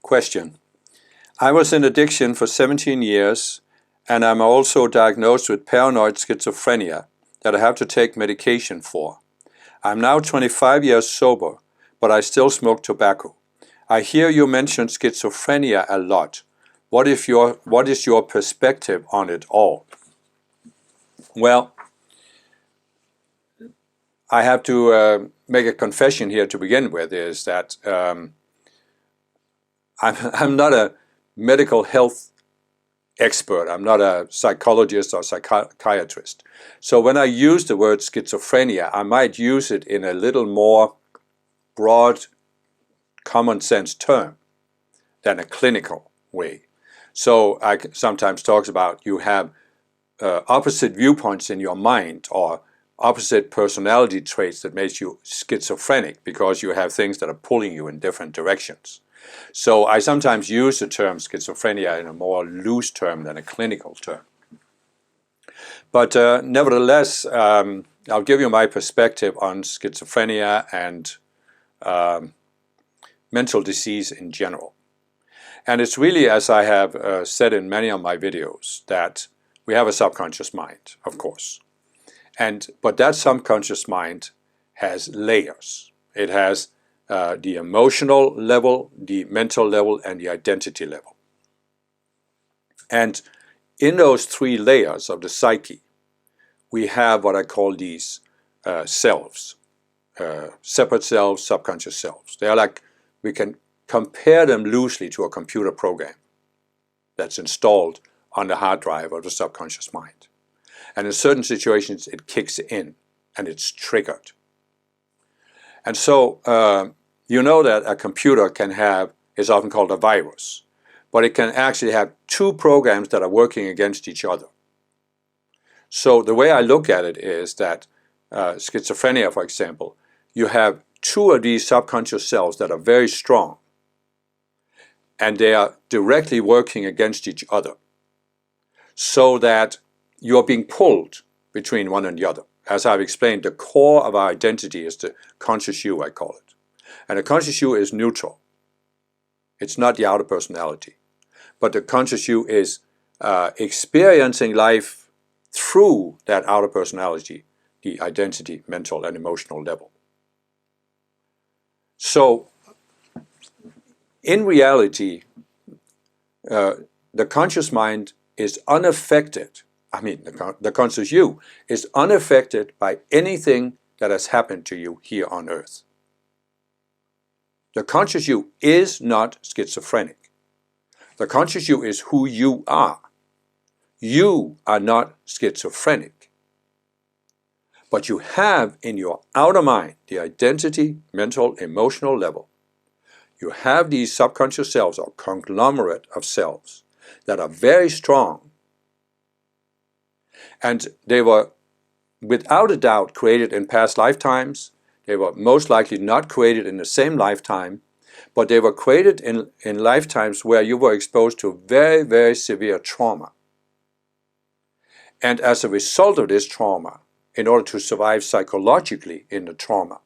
Question. I was in addiction for 17 years and I'm also diagnosed with paranoid schizophrenia that I have to take medication for. I'm now 25 years sober, but I still smoke tobacco. I hear you mention schizophrenia a lot. What is your perspective on it all? Well, I have to make a confession here to begin with, is that I'm not a medical health expert. I'm not a psychologist or psychiatrist. So when I use the word schizophrenia, I might use it in a little more broad, common sense term than a clinical way. So I sometimes talks about you have opposite viewpoints in your mind, or opposite personality traits that makes you schizophrenic because you have things that are pulling you in different directions. So I sometimes use the term schizophrenia in a more loose term than a clinical term. But nevertheless, I'll give you my perspective on schizophrenia and mental disease in general. And it's really, as I have said in many of my videos, that we have a subconscious mind, of course. But that subconscious mind has layers. It has the emotional level, the mental level, and the identity level. And in those three layers of the psyche, we have what I call these selves, separate selves, subconscious selves. They are like, we can compare them loosely to a computer program that's installed on the hard drive of the subconscious mind. And in certain situations, it kicks in and it's triggered. And so, you know that a computer can have, is often called a virus, but it can actually have two programs that are working against each other. So the way I look at it is that schizophrenia, for example, you have two of these subconscious cells that are very strong, and they are directly working against each other, so that you are being pulled between one and the other. As I've explained, the core of our identity is the conscious you, I call it. And the conscious you is neutral. It's not the outer personality. But the conscious you is experiencing life through that outer personality, the identity, mental and emotional level. So, in reality, the conscious mind is unaffected. I mean, the conscious you is unaffected by anything that has happened to you here on earth. The conscious you is not schizophrenic. The conscious you is who you are. You are not schizophrenic. But you have in your outer mind, the identity, mental, emotional level, you have these subconscious selves or conglomerate of selves that are very strong. And they were, without a doubt, created in past lifetimes. They were most likely not created in the same lifetime, but they were created in lifetimes where you were exposed to very, very severe trauma. And as a result of this trauma, in order to survive psychologically in the trauma,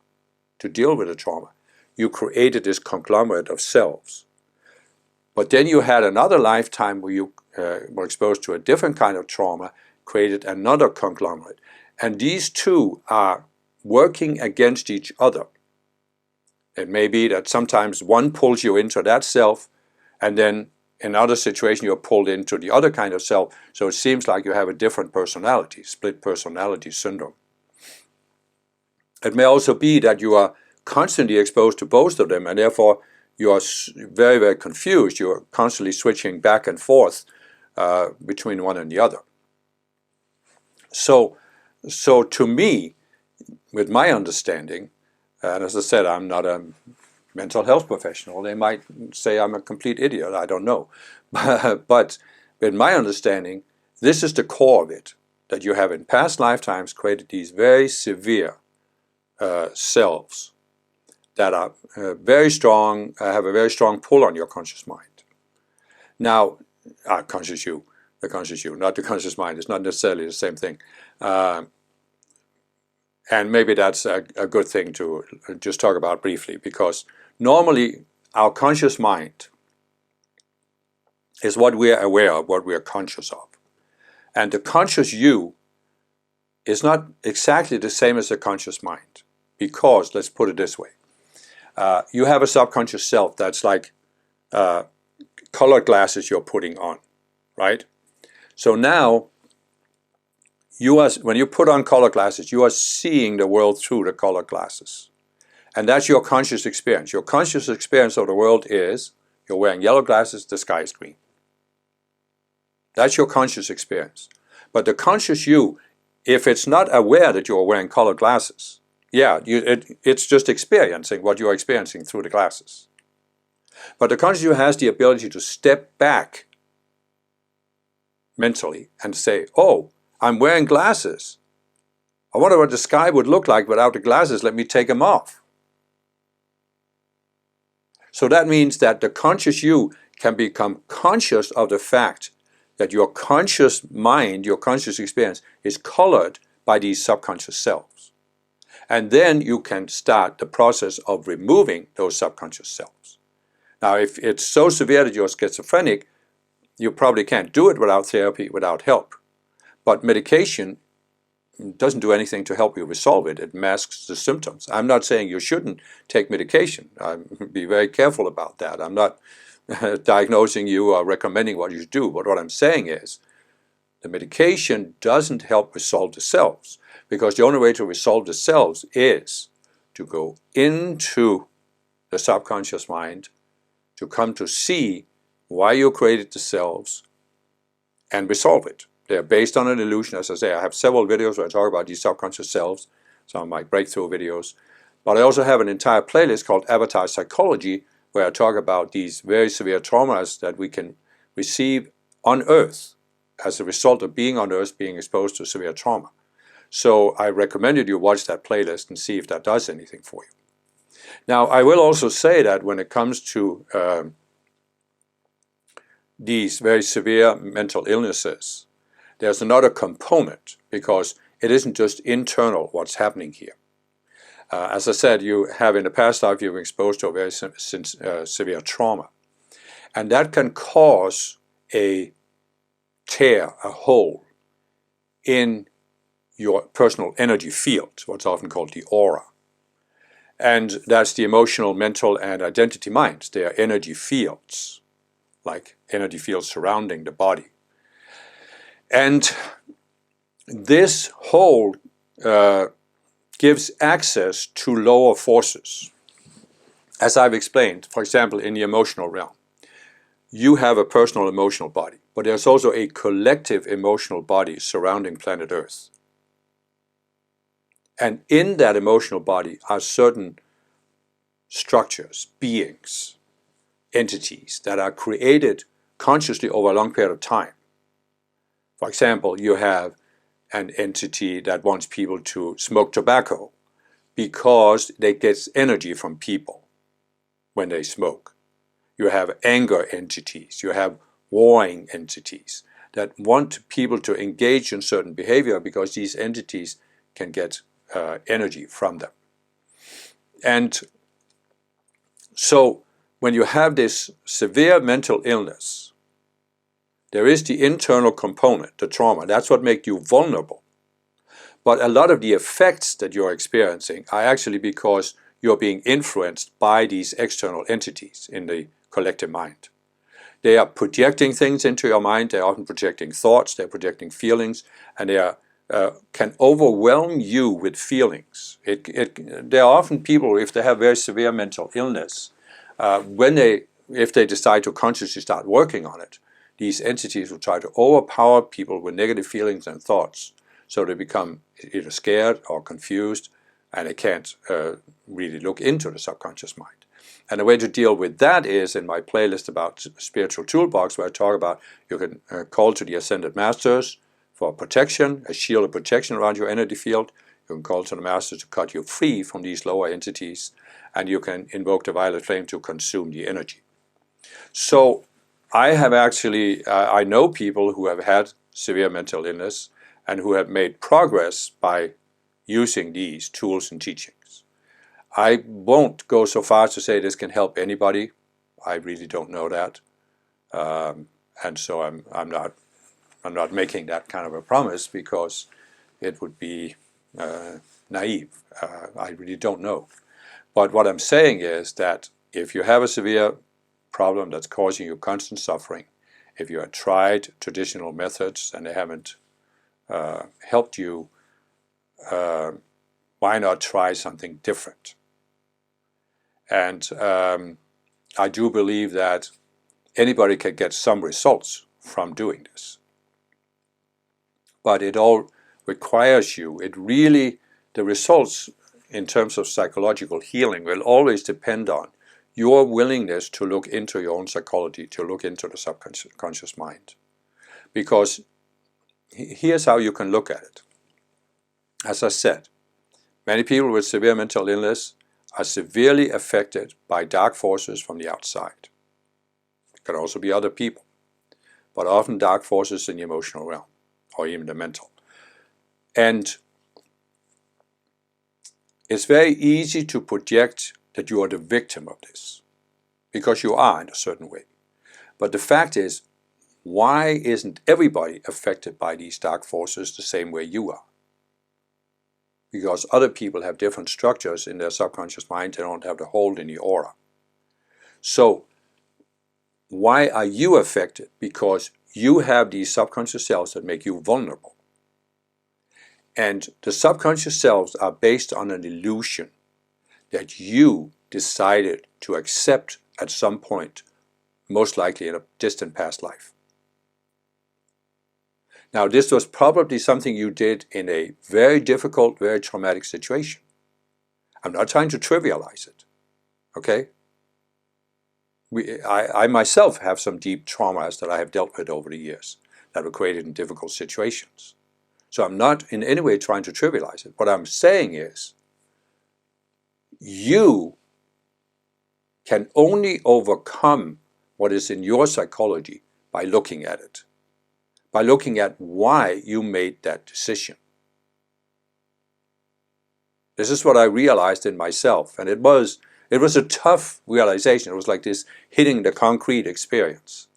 to deal with the trauma, you created this conglomerate of selves. But then you had another lifetime where you were exposed to a different kind of trauma, created another conglomerate. And these two are working against each other. It may be that sometimes one pulls you into that self, and then in other situations you're pulled into the other kind of self, so it seems like you have a different personality, split personality syndrome. It may also be that you are constantly exposed to both of them, and therefore you are very, very confused. You're constantly switching back and forth between one and the other. So to me, with my understanding, and as I said, I'm not a mental health professional. They might say I'm a complete idiot. I don't know. But with my understanding, this is the core of it, that you have in past lifetimes created these very severe selves that are very strong, have a very strong pull on your conscious mind. Now, conscious you, not the conscious mind. It's not necessarily the same thing. And maybe that's a good thing to just talk about briefly, because normally our conscious mind is what we are aware of, what we are conscious of. And the conscious you is not exactly the same as the conscious mind. Because, let's put it this way, you have a subconscious self that's like colored glasses you're putting on, right? So now, when you put on color glasses, you are seeing the world through the color glasses. And that's your conscious experience. Your conscious experience of the world is, you're wearing yellow glasses, the sky is green. That's your conscious experience. But the conscious you, if it's not aware that you're wearing colored glasses, yeah, it's just experiencing what you're experiencing through the glasses. But the conscious you has the ability to step back mentally and say, oh, I'm wearing glasses. I wonder what the sky would look like without the glasses. Let me take them off. So that means that the conscious you can become conscious of the fact that your conscious mind, your conscious experience, is colored by these subconscious selves. And then you can start the process of removing those subconscious selves. Now, if it's so severe that you're schizophrenic, you probably can't do it without therapy, without help. But medication doesn't do anything to help you resolve it. It masks the symptoms. I'm not saying you shouldn't take medication. Be very careful about that. I'm not diagnosing you or recommending what you should do. But what I'm saying is the medication doesn't help resolve the selves, because the only way to resolve the selves is to go into the subconscious mind, to come to see why you created the selves and resolve it. They're based on an illusion. As I say, I have several videos where I talk about these subconscious selves, some of my breakthrough videos. But I also have an entire playlist called Avatar Psychology, where I talk about these very severe traumas that we can receive on Earth as a result of being on Earth, being exposed to severe trauma. So I recommended you watch that playlist and see if that does anything for you. Now, I will also say that when it comes to these very severe mental illnesses, there's another component, because it isn't just internal what's happening here. As I said, you have in the past life, you've been exposed to a very severe trauma. And that can cause a tear, a hole in your personal energy field, what's often called the aura. And that's the emotional, mental, and identity minds. They are energy fields, like energy fields surrounding the body. And this hole gives access to lower forces. As I've explained, for example, in the emotional realm, you have a personal emotional body, but there's also a collective emotional body surrounding planet Earth. And in that emotional body are certain structures, beings, entities that are created consciously over a long period of time. For example, you have an entity that wants people to smoke tobacco because they get energy from people when they smoke. You have anger entities, you have warring entities that want people to engage in certain behavior because these entities can get energy from them. And so when you have this severe mental illness, there is the internal component, the trauma. That's what makes you vulnerable. But a lot of the effects that you're experiencing are actually because you're being influenced by these external entities in the collective mind. They are projecting things into your mind. They're often projecting thoughts. They're projecting feelings. And they can overwhelm you with feelings. There are often people, if they have very severe mental illness, if they decide to consciously start working on it, these entities will try to overpower people with negative feelings and thoughts, so they become either scared or confused, and they can't really look into the subconscious mind. And the way to deal with that is in my playlist about Spiritual Toolbox, where I talk about you can call to the Ascended Masters for protection, a shield of protection around your energy field. You can call to the Masters to cut you free from these lower entities, and you can invoke the Violet Flame to consume the energy. So I have actually, I know people who have had severe mental illness and who have made progress by using these tools and teachings. I won't go so far as to say this can help anybody. I really don't know that. And so I'm not making that kind of a promise because it would be naive. I really don't know. But what I'm saying is that if you have a severe problem that's causing you constant suffering, if you have tried traditional methods and they haven't helped you, why not try something different? And I do believe that anybody can get some results from doing this. But it all requires you, the results in terms of psychological healing will always depend on your willingness to look into your own psychology, to look into the subconscious mind. Because here's how you can look at it. As I said, many people with severe mental illness are severely affected by dark forces from the outside. It can also be other people, but often dark forces in the emotional realm, or even the mental. And it's very easy to project that you are the victim of this, because you are in a certain way. But the fact is, why isn't everybody affected by these dark forces the same way you are? Because other people have different structures in their subconscious mind, they don't have the hold in the aura. So, why are you affected? Because you have these subconscious selves that make you vulnerable. And the subconscious selves are based on an illusion that you decided to accept at some point, most likely in a distant past life. Now, this was probably something you did in a very difficult, very traumatic situation. I'm not trying to trivialize it, okay? I myself have some deep traumas that I have dealt with over the years that were created in difficult situations. So I'm not in any way trying to trivialize it. What I'm saying is, you can only overcome what is in your psychology by looking at it, by looking at why you made that decision. This is what I realized in myself, and it was a tough realization. It was like this hitting the concrete experience,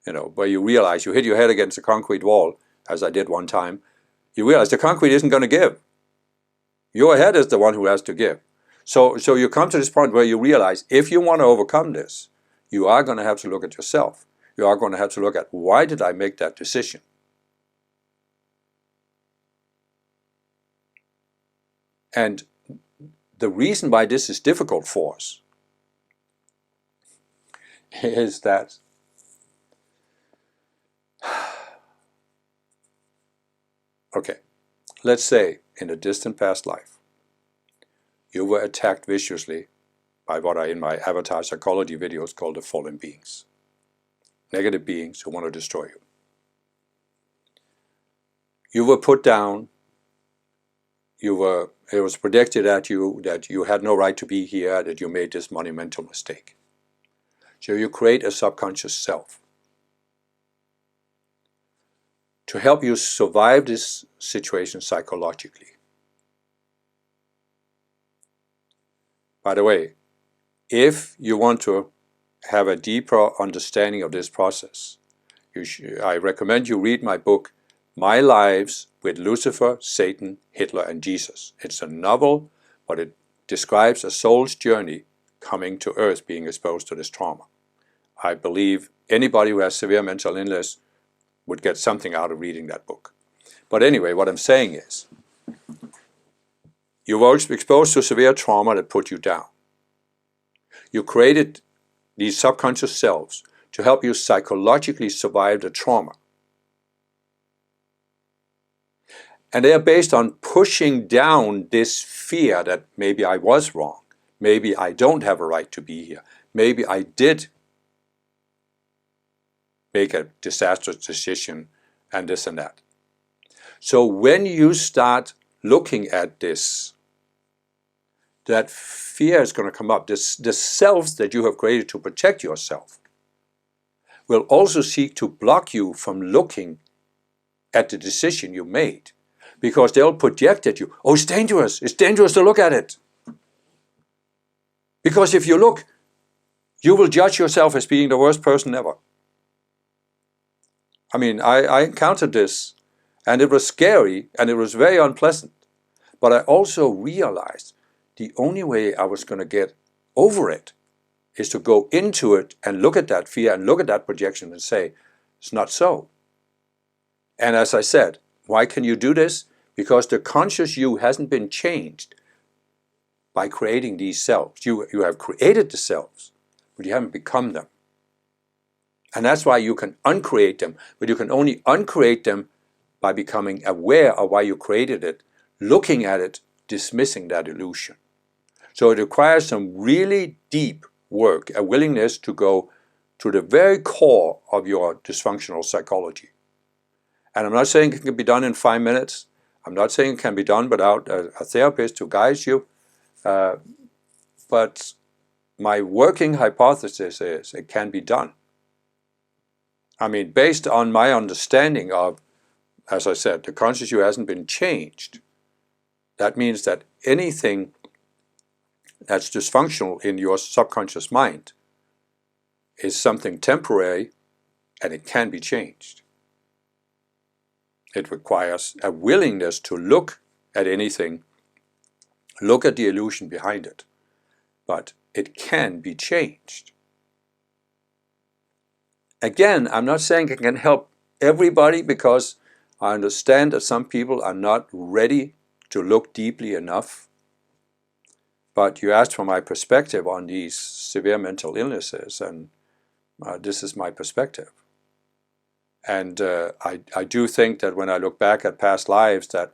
where you realize you hit your head against a concrete wall, as I did one time. You realize the concrete isn't going to give. Your head is the one who has to give. So you come to this point where you realize if you want to overcome this, you are going to have to look at yourself. You are going to have to look at, why did I make that decision? And the reason why this is difficult for us is that okay, let's say in a distant past life, you were attacked viciously by what I, in my avatar psychology videos, call the fallen beings. Negative beings who want to destroy you. You were put down. It was predicted at you that you had no right to be here, that you made this monumental mistake. So you create a subconscious self to help you survive this situation psychologically. By the way, if you want to have a deeper understanding of this process, I recommend you read my book, My Lives with Lucifer, Satan, Hitler, and Jesus. It's a novel, but it describes a soul's journey coming to Earth, being exposed to this trauma. I believe anybody who has severe mental illness would get something out of reading that book. But anyway, what I'm saying is, you were exposed to severe trauma that put you down. You created these subconscious selves to help you psychologically survive the trauma. And they are based on pushing down this fear that maybe I was wrong, maybe I don't have a right to be here, maybe I did make a disastrous decision and this and that. So when you start looking at this, that fear is going to come up. The selves that you have created to protect yourself will also seek to block you from looking at the decision you made, because they'll project at you, oh, it's dangerous to look at it. Because if you look, you will judge yourself as being the worst person ever. I mean, I encountered this, and it was scary, and it was very unpleasant. But I also realized the only way I was going to get over it is to go into it and look at that fear and look at that projection and say, it's not so. And as I said, why can you do this? Because the conscious you hasn't been changed by creating these selves. You have created the selves, but you haven't become them. And that's why you can uncreate them, but you can only uncreate them by becoming aware of why you created it, looking at it, dismissing that illusion. So it requires some really deep work, a willingness to go to the very core of your dysfunctional psychology. And I'm not saying it can be done in 5 minutes. I'm not saying it can be done without a therapist who guides you. But my working hypothesis is it can be done. I mean, based on my understanding of, as I said, the conscious you hasn't been changed. That means that anything that's dysfunctional in your subconscious mind is something temporary, and it can be changed. It requires a willingness to look at anything, look at the illusion behind it, but it can be changed. Again, I'm not saying it can help everybody, because I understand that some people are not ready to look deeply enough. But you asked for my perspective on these severe mental illnesses, and this is my perspective. And I do think that when I look back at past lives, that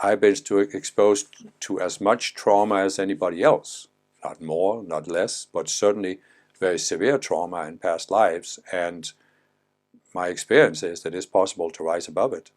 I've been exposed to as much trauma as anybody else. Not more, not less, but certainly very severe trauma in past lives. And my experience is that it's possible to rise above it.